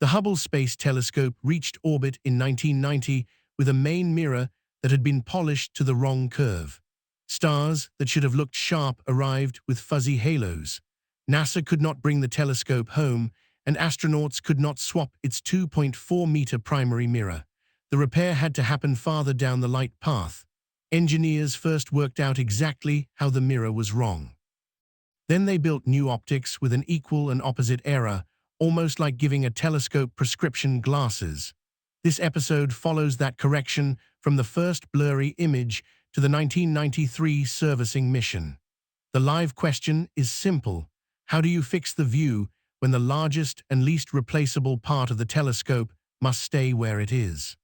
The Hubble Space Telescope reached orbit in 1990 with a main mirror that had been polished to the wrong curve. Stars that should have looked sharp arrived with fuzzy halos. NASA could not bring the telescope home, and astronauts could not swap its 2.4-meter primary mirror. The repair had to happen farther down the light path. Engineers first worked out exactly how the mirror was wrong. Then they built new optics with an equal and opposite error, almost like giving a telescope prescription glasses. This episode follows that correction from the first blurry image to the 1993 servicing mission. The live question is simple. How do you fix the view when the largest and least replaceable part of the telescope must stay where it is?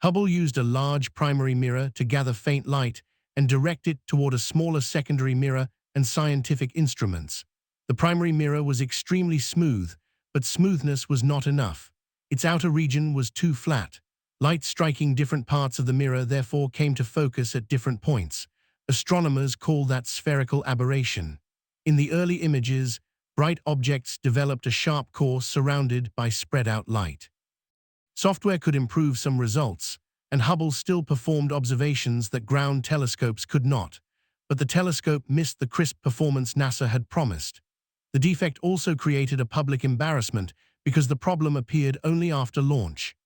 Hubble used a large primary mirror to gather faint light and direct it toward a smaller secondary mirror and scientific instruments. The primary mirror was extremely smooth, but smoothness was not enough. Its outer region was too flat. Light striking different parts of the mirror therefore came to focus at different points. Astronomers call that spherical aberration. In the early images, bright objects developed a sharp course surrounded by spread-out light. Software could improve some results, and Hubble still performed observations that ground telescopes could not, but the telescope missed the crisp performance NASA had promised. The defect also created a public embarrassment because the problem appeared only after launch.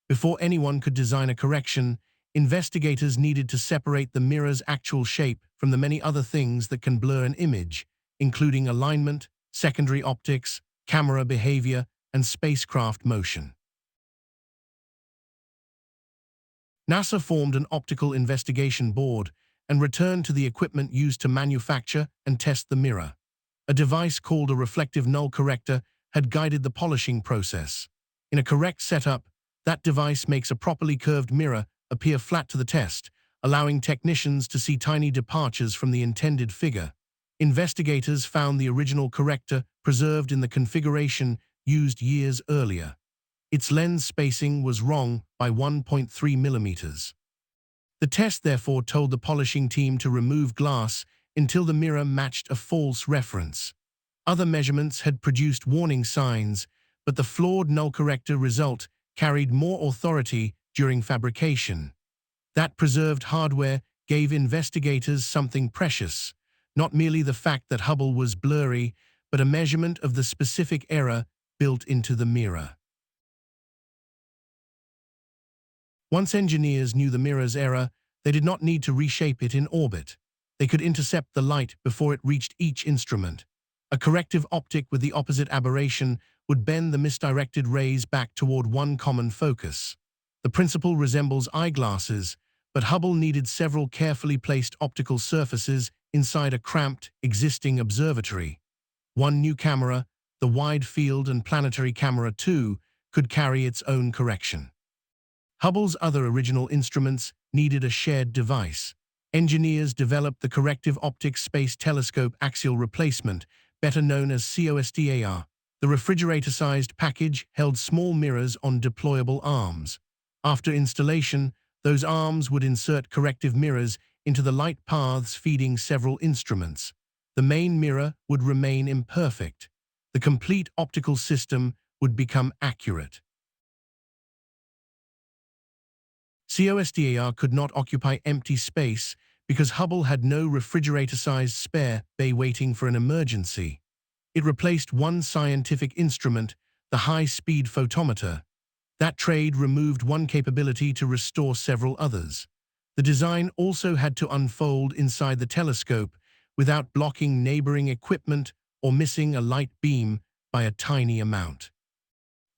Before anyone could design a correction, investigators needed to separate the mirror's actual shape from the many other things that can blur an image, including alignment, secondary optics, camera behavior, and spacecraft motion. NASA formed an optical investigation board and returned to the equipment used to manufacture and test the mirror. A device called a reflective null corrector had guided the polishing process. In a correct setup, that device makes a properly curved mirror appear flat to the test, allowing technicians to see tiny departures from the intended figure. Investigators found the original corrector preserved in the configuration used years earlier. Its lens spacing was wrong by 1.3 millimeters. The test therefore told the polishing team to remove glass until the mirror matched a false reference. Other measurements had produced warning signs, but the flawed null corrector result carried more authority during fabrication. That preserved hardware gave investigators something precious, not merely the fact that Hubble was blurry, but a measurement of the specific error built into the mirror. Once engineers knew the mirror's error, they did not need to reshape it in orbit. They could intercept the light before it reached each instrument. A corrective optic with the opposite aberration would bend the misdirected rays back toward one common focus. The principle resembles eyeglasses, but Hubble needed several carefully placed optical surfaces inside a cramped, existing observatory. One new camera, the Wide Field and Planetary Camera 2, could carry its own correction. Hubble's other original instruments needed a shared device. Engineers developed the Corrective Optics Space Telescope Axial Replacement, better known as COSDAR. The refrigerator-sized package held small mirrors on deployable arms. After installation, those arms would insert corrective mirrors into the light paths feeding several instruments. The main mirror would remain imperfect. The complete optical system would become accurate. COSDAR could not occupy empty space because Hubble had no refrigerator-sized spare bay waiting for an emergency. It replaced one scientific instrument, the high-speed photometer. That trade removed one capability to restore several others. The design also had to unfold inside the telescope without blocking neighboring equipment or missing a light beam by a tiny amount.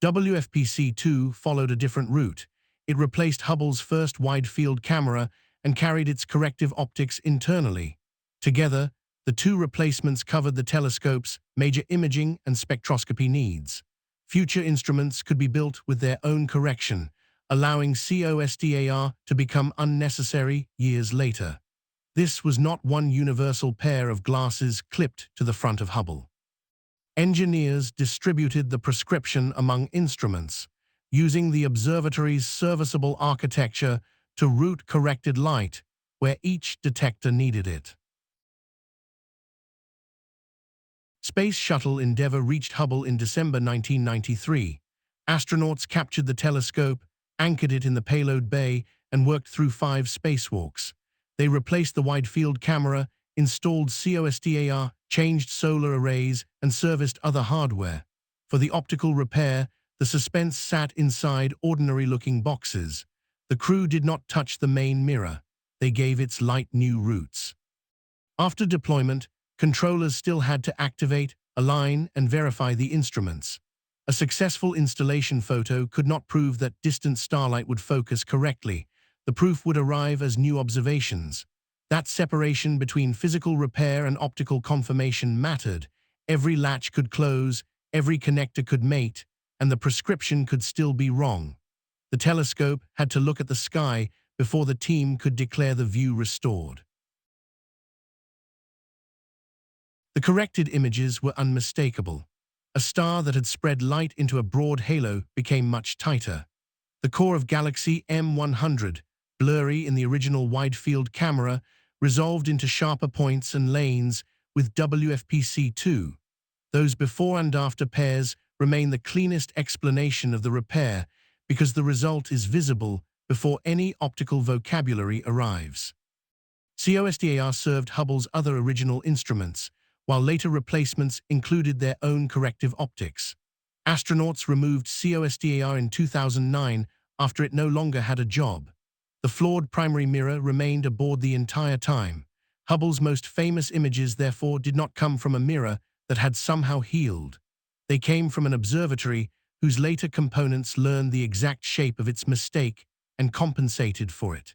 WFPC-2 followed a different route. It replaced Hubble's first wide-field camera and carried its corrective optics internally. Together, the two replacements covered the telescope's major imaging and spectroscopy needs. Future instruments could be built with their own correction, allowing COSDAR to become unnecessary years later. This was not one universal pair of glasses clipped to the front of Hubble. Engineers distributed the prescription among instruments, using the observatory's serviceable architecture to route corrected light where each detector needed it. Space Shuttle Endeavour reached Hubble in December 1993. Astronauts captured the telescope, anchored it in the payload bay, and worked through 5 spacewalks. They replaced the wide-field camera, installed COSDAR, changed solar arrays, and serviced other hardware. For the optical repair, the suspense sat inside ordinary-looking boxes. The crew did not touch the main mirror. They gave its light new routes. After deployment, controllers still had to activate, align, and verify the instruments. A successful installation photo could not prove that distant starlight would focus correctly. The proof would arrive as new observations. That separation between physical repair and optical confirmation mattered. Every latch could close, every connector could mate, and the prescription could still be wrong. The telescope had to look at the sky before the team could declare the view restored. The corrected images were unmistakable. A star that had spread light into a broad halo became much tighter. The core of Galaxy M100, blurry in the original wide-field camera, resolved into sharper points and lanes with WFPC2. Those before and after pairs remain the cleanest explanation of the repair because the result is visible before any optical vocabulary arrives. COSDAR served Hubble's other original instruments, while later replacements included their own corrective optics. Astronauts removed COSDAR in 2009 after it no longer had a job. The flawed primary mirror remained aboard the entire time. Hubble's most famous images, therefore, did not come from a mirror that had somehow healed. They came from an observatory whose later components learned the exact shape of its mistake and compensated for it.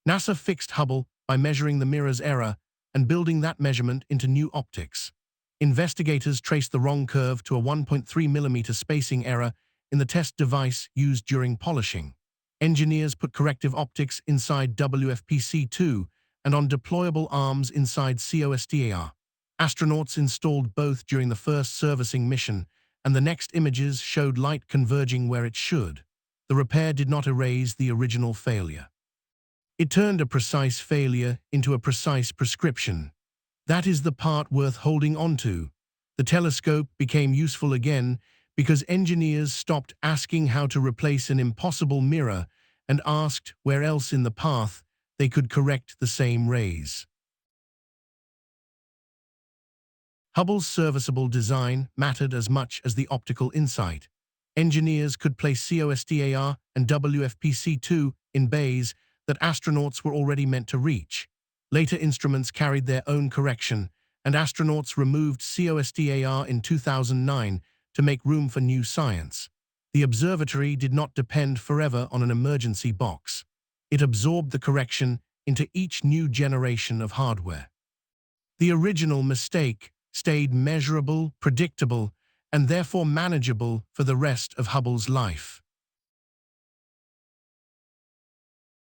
NASA fixed Hubble by measuring the mirror's error and building that measurement into new optics. Investigators traced the wrong curve to a 1.3 mm spacing error in the test device used during polishing. Engineers put corrective optics inside WFPC2 and on deployable arms inside COSDAR. Astronauts installed both during the first servicing mission, and the next images showed light converging where it should. The repair did not erase the original failure. It turned a precise failure into a precise prescription. That is the part worth holding onto. The telescope became useful again because engineers stopped asking how to replace an impossible mirror and asked where else in the path they could correct the same rays. Hubble's serviceable design mattered as much as the optical insight. Engineers could place COSDAR and WFPC2 in bays that astronauts were already meant to reach. Later instruments carried their own correction, and astronauts removed COSDAR in 2009 to make room for new science. The observatory did not depend forever on an emergency box. It absorbed the correction into each new generation of hardware. The original mistake stayed measurable, predictable, and therefore manageable for the rest of Hubble's life.